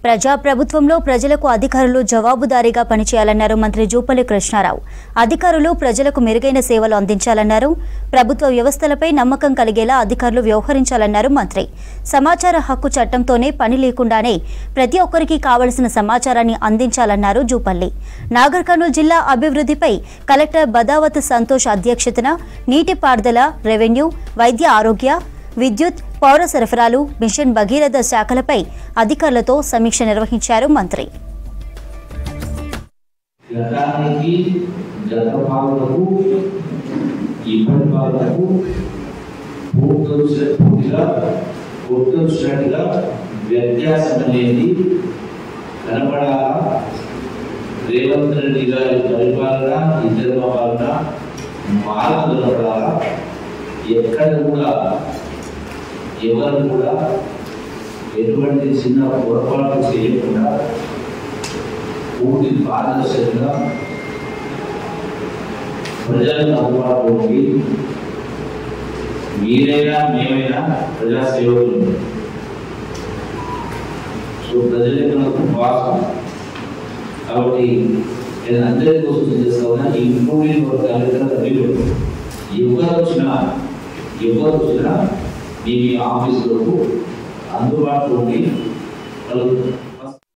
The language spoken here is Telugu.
ప్రజాప్రభుత్వంలో ప్రజలకు అధికారులు జవాబుదారీగా పనిచేయాలన్నారు మంత్రి జూపల్లి కృష్ణారావు. అధికారులు ప్రజలకు మెరుగైన సేవలు అందించాలన్నారు. ప్రభుత్వ వ్యవస్థలపై నమ్మకం కలిగేలా అధికారులు వ్యవహరించాలన్నారు మంత్రి. సమాచార హక్కు చట్టంతోనే పని లేకుండానే ప్రతి ఒక్కరికి కావలసిన సమాచారాన్ని అందించాలన్నారు జూపల్లి. నాగర్ కర్నూలు జిల్లా అభివృద్ధిపై కలెక్టర్ బదావత్ సంతోష్ అధ్యక్షతన నీటిపారుదల, రెవెన్యూ, వైద్య ఆరోగ్య, విద్యుత్, పౌర సరఫరాలు, మిషన్ భగీరథ శాఖలపై అధికారులతో సమీక్ష నిర్వహించారు మంత్రి. రేవంత్ రెడ్డి గారి పరిపాలన, ఇందిరమ్మ పాలన మార్పు కనపడాలా. ఎక్కడ కూడా ఎవరు కూడా ఎటువంటి చిన్న పొరపాటు చేయకుండా పూర్తి పారదర్శకంగా ప్రజలకు అందుబాటులో ఉండి మీరైనా మేమైనా ప్రజాసేవకులు. సో ప్రజలకు వాసం కాబట్టి నేను అందరి కోసం చేస్తా ఉన్నా. ఇంక్లూడింగ్ ఎవరు వచ్చినా మీ ఆఫీసులకు అందుబాటులో ఉండి